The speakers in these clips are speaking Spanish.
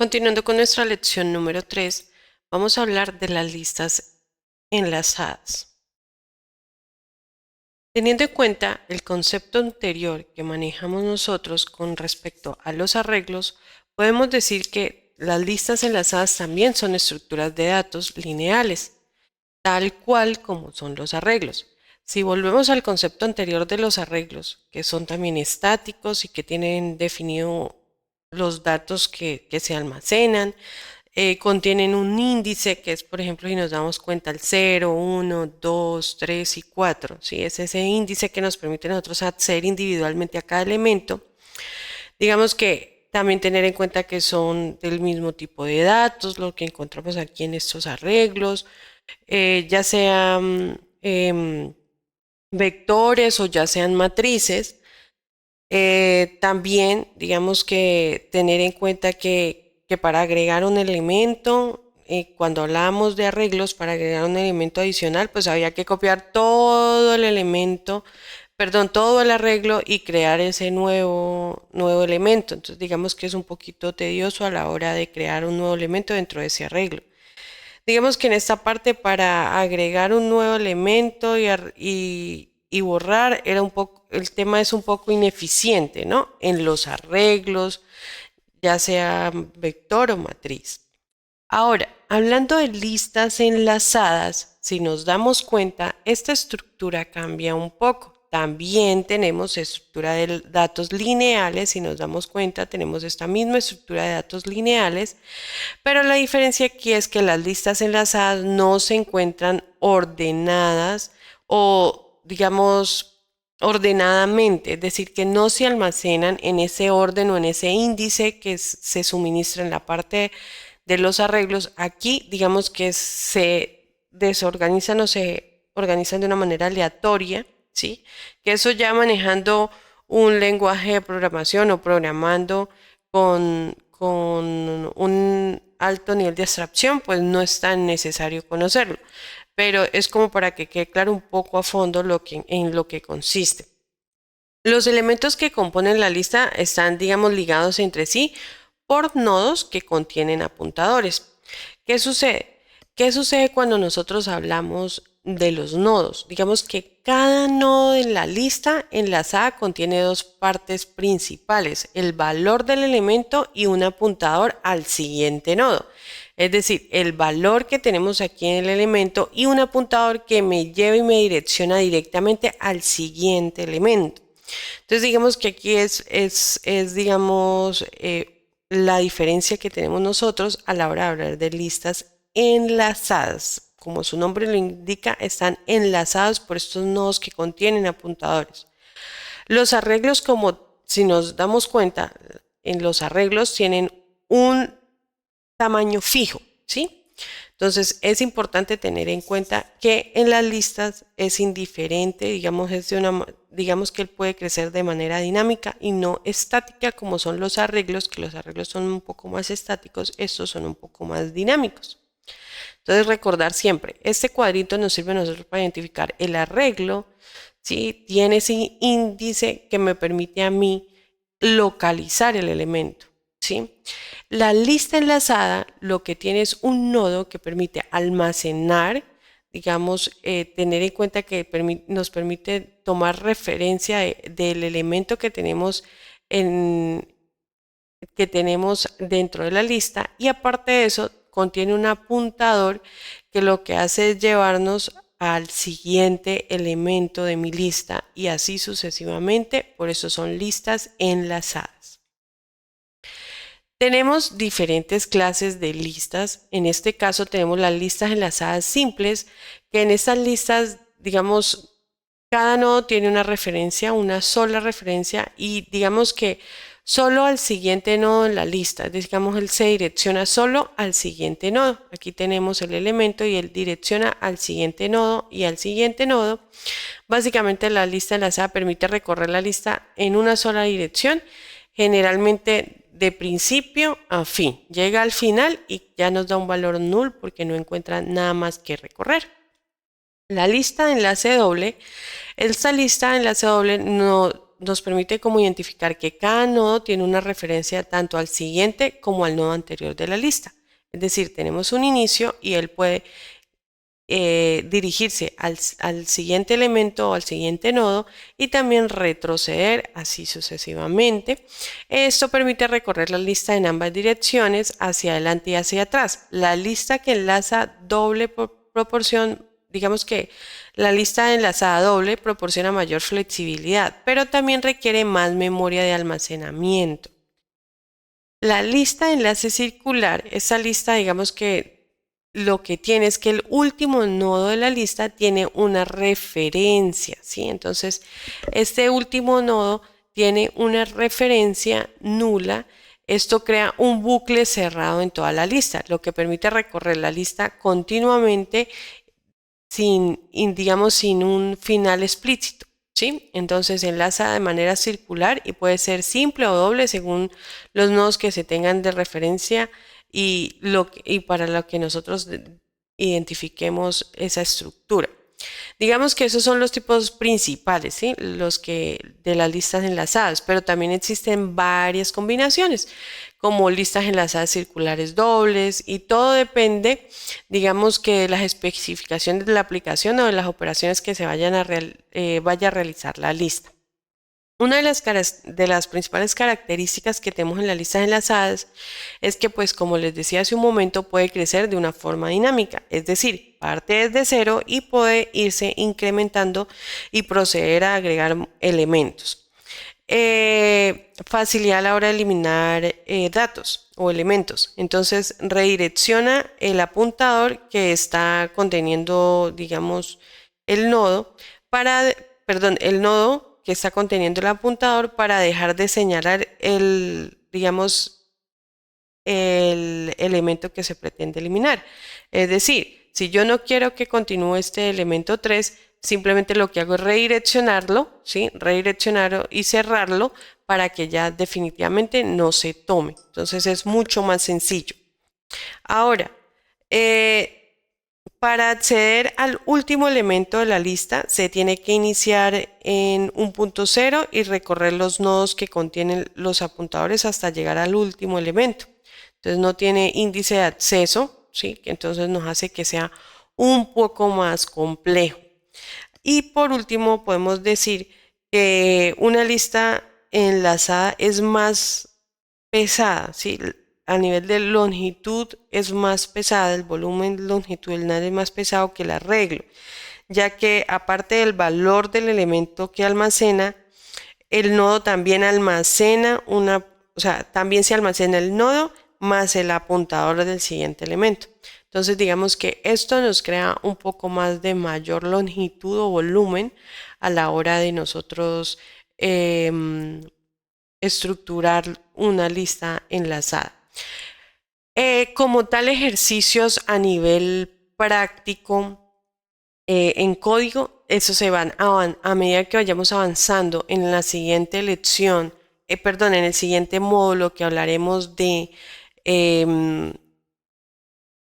Continuando con nuestra lección número 3, vamos a hablar de las listas enlazadas. Teniendo en cuenta el concepto anterior que manejamos nosotros con respecto a los arreglos, podemos decir que las listas enlazadas también son estructuras de datos lineales, tal cual como son los arreglos. Si volvemos al concepto anterior de los arreglos, que son también estáticos y que tienen definido los datos que se almacenan, contienen un índice que es, por ejemplo, si nos damos cuenta, el 0, 1, 2, 3 y 4, ¿sí? Es ese índice que nos permite a nosotros acceder individualmente a cada elemento. Digamos que también tener en cuenta que son del mismo tipo de datos, lo que encontramos aquí en estos arreglos, ya sean vectores o ya sean matrices. También, digamos que tener en cuenta que para agregar un elemento, cuando hablábamos de arreglos, para agregar un elemento adicional, pues había que copiar todo el elemento, perdón, todo el arreglo y crear ese nuevo elemento. Entonces, digamos que es un poquito tedioso a la hora de crear un nuevo elemento dentro de ese arreglo. Digamos que en esta parte para agregar un nuevo elemento y borrar era un poco, el tema es un poco ineficiente, ¿no? En los arreglos, ya sea vector o matriz. Ahora, hablando de listas enlazadas, si nos damos cuenta, esta estructura cambia un poco. También tenemos estructura de datos lineales, si nos damos cuenta, tenemos esta misma estructura de datos lineales, pero la diferencia aquí es que las listas enlazadas no se encuentran ordenadas o, digamos, ordenadamente, es decir, que no se almacenan en ese orden o en ese índice que se suministra en la parte de los arreglos. Aquí, digamos que se desorganizan o se organizan de una manera aleatoria, ¿sí? Que eso ya manejando un lenguaje de programación o programando con un alto nivel de abstracción, pues no es tan necesario conocerlo. Pero es como para que quede claro un poco a fondo en lo que consiste. Los elementos que componen la lista están, digamos, ligados entre sí por nodos que contienen apuntadores. ¿Qué sucede? ¿Qué sucede cuando nosotros hablamos de los nodos? Digamos que cada nodo en la lista enlazada contiene dos partes principales, el valor del elemento y un apuntador al siguiente nodo. Es decir, el valor que tenemos aquí en el elemento y un apuntador que me lleva y me direcciona directamente al siguiente elemento. Entonces, digamos que aquí digamos, la diferencia que tenemos nosotros a la hora de hablar de listas enlazadas. Como su nombre lo indica, están enlazados por estos nodos que contienen apuntadores. Los arreglos, como si nos damos cuenta, en los arreglos tienen un tamaño fijo, ¿sí? Entonces es importante tener en cuenta que en las listas es indiferente, digamos, digamos que él puede crecer de manera dinámica y no estática como son los arreglos, que los arreglos son un poco más estáticos, estos son un poco más dinámicos. Entonces recordar siempre, este cuadrito nos sirve a nosotros para identificar el arreglo, ¿sí? Tiene ese índice que me permite a mí localizar el elemento, ¿sí? La lista enlazada lo que tiene es un nodo que permite almacenar, digamos, tener en cuenta que nos permite tomar referencia del elemento que tenemos dentro de la lista, y aparte de eso contiene un apuntador que lo que hace es llevarnos al siguiente elemento de mi lista y así sucesivamente. Por eso son listas enlazadas. Tenemos diferentes clases de listas. En este caso tenemos las listas enlazadas simples, que en estas listas, digamos, cada nodo tiene una referencia, una sola referencia, y digamos que solo al siguiente nodo en la lista, digamos, él se direcciona solo al siguiente nodo. Aquí tenemos el elemento y él direcciona al siguiente nodo y al siguiente nodo. Básicamente la lista enlazada permite recorrer la lista en una sola dirección, generalmente de principio a fin. Llega al final y ya nos da un valor null porque no encuentra nada más que recorrer. La lista de enlace doble, esta lista de enlace doble nos permite como identificar que cada nodo tiene una referencia tanto al siguiente como al nodo anterior de la lista. Es decir, tenemos un inicio y él puede dirigirse al siguiente elemento o al siguiente nodo y también retroceder así sucesivamente. Esto permite recorrer la lista en ambas direcciones, hacia adelante y hacia atrás. La lista que enlaza doble proporción, digamos que la lista enlazada doble proporciona mayor flexibilidad, pero también requiere más memoria de almacenamiento. La lista de enlace circular, esa lista digamos que lo que tiene es que el último nodo de la lista tiene una referencia, ¿sí? Entonces, este último nodo tiene una referencia nula. Esto crea un bucle cerrado en toda la lista, lo que permite recorrer la lista continuamente digamos, sin un final explícito, ¿sí? Entonces enlaza de manera circular y puede ser simple o doble según los nodos que se tengan de referencia y para lo que nosotros identifiquemos esa estructura. Digamos que esos son los tipos principales, ¿sí? Los que de las listas enlazadas, pero también existen varias combinaciones, como listas enlazadas circulares dobles, y todo depende, digamos que de las especificaciones de la aplicación o de las operaciones que se vaya a realizar la lista. Una de las principales características que tenemos en las listas enlazadas es que, pues, como les decía hace un momento, puede crecer de una forma dinámica, es decir, parte desde cero y puede irse incrementando y proceder a agregar elementos. Facilidad a la hora de eliminar datos o elementos. Entonces, redirecciona el apuntador que está conteniendo, digamos, el nodo el nodo que está conteniendo el apuntador para dejar de señalar digamos, el elemento que se pretende eliminar. Es decir, si yo no quiero que continúe este elemento 3, simplemente lo que hago es redireccionarlo, ¿sí? Redireccionarlo y cerrarlo para que ya definitivamente no se tome. Entonces es mucho más sencillo. Ahora, para acceder al último elemento de la lista, se tiene que iniciar en un punto cero y recorrer los nodos que contienen los apuntadores hasta llegar al último elemento. Entonces no tiene índice de acceso, ¿sí? Que entonces nos hace que sea un poco más complejo. Y por último, podemos decir que una lista enlazada es más pesada, ¿sí? A nivel de longitud es más pesada, el volumen longitudinal es más pesado que el arreglo, ya que aparte del valor del elemento que almacena, el nodo también almacena también se almacena el nodo más el apuntador del siguiente elemento. Entonces digamos que esto nos crea un poco más de mayor longitud o volumen a la hora de nosotros estructurar una lista enlazada. Como tal, ejercicios a nivel práctico en código, eso se van a medida que vayamos avanzando en la siguiente lección, en el siguiente módulo que hablaremos de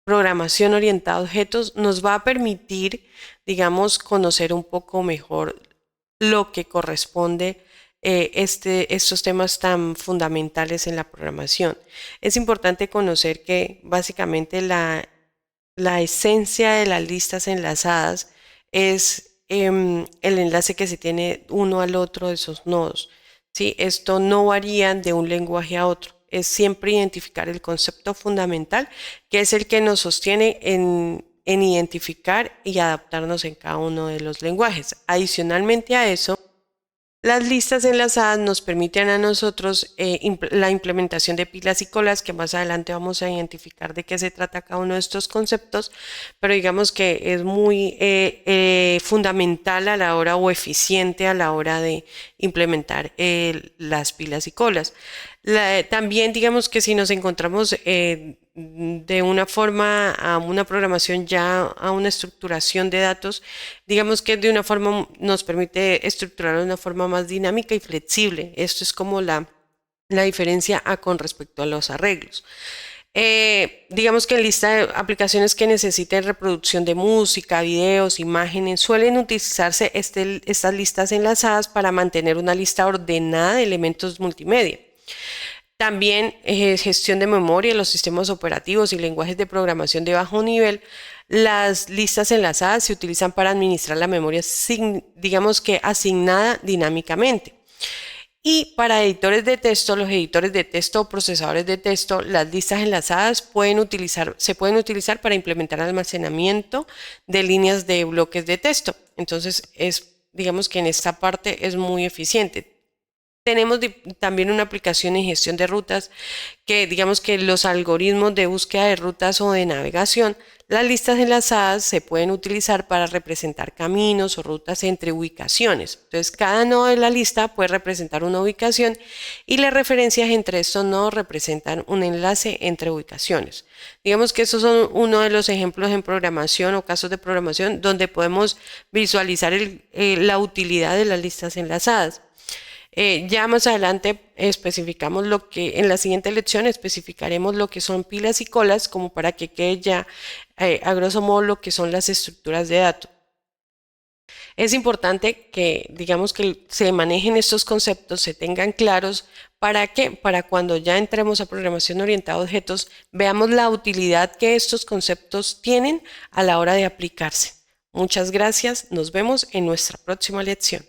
programación orientada a objetos, nos va a permitir, digamos, conocer un poco mejor lo que corresponde estos temas tan fundamentales en la programación. Es importante conocer que básicamente la esencia de las listas enlazadas es el enlace que se tiene uno al otro de esos nodos, ¿sí? Esto no varía de un lenguaje a otro. Es siempre identificar el concepto fundamental, que es el que nos sostiene en identificar y adaptarnos en cada uno de los lenguajes. Adicionalmente a eso, las listas enlazadas nos permiten a nosotros la implementación de pilas y colas, que más adelante vamos a identificar de qué se trata cada uno de estos conceptos, pero digamos que es muy fundamental a la hora o eficiente a la hora de implementar las pilas y colas. También digamos que si nos encontramos de una forma a una programación ya a una estructuración de datos, digamos que de una forma nos permite estructurar de una forma más dinámica y flexible. Esto es como la diferencia con respecto a los arreglos. Digamos que en lista de aplicaciones que necesiten reproducción de música, videos, imágenes, suelen utilizarse estas listas enlazadas para mantener una lista ordenada de elementos multimedia. También gestión de memoria en los sistemas operativos y lenguajes de programación de bajo nivel. Las listas enlazadas se utilizan para administrar la memoria, digamos que asignada dinámicamente. Y para editores de texto, los editores de texto o procesadores de texto, las listas enlazadas se pueden utilizar para implementar almacenamiento de líneas de bloques de texto. Entonces, digamos que en esta parte es muy eficiente. Tenemos también una aplicación en gestión de rutas que digamos que los algoritmos de búsqueda de rutas o de navegación, las listas enlazadas se pueden utilizar para representar caminos o rutas entre ubicaciones. Entonces, cada nodo de la lista puede representar una ubicación y las referencias entre estos nodos representan un enlace entre ubicaciones. Digamos que esos son uno de los ejemplos en programación o casos de programación donde podemos visualizar la utilidad de las listas enlazadas. Ya más adelante especificamos lo que en la siguiente lección especificaremos lo que son pilas y colas como para que quede ya a grosso modo lo que son las estructuras de datos. Es importante que digamos que se manejen estos conceptos, se tengan claros para que para cuando ya entremos a programación orientada a objetos veamos la utilidad que estos conceptos tienen a la hora de aplicarse. Muchas gracias, nos vemos en nuestra próxima lección.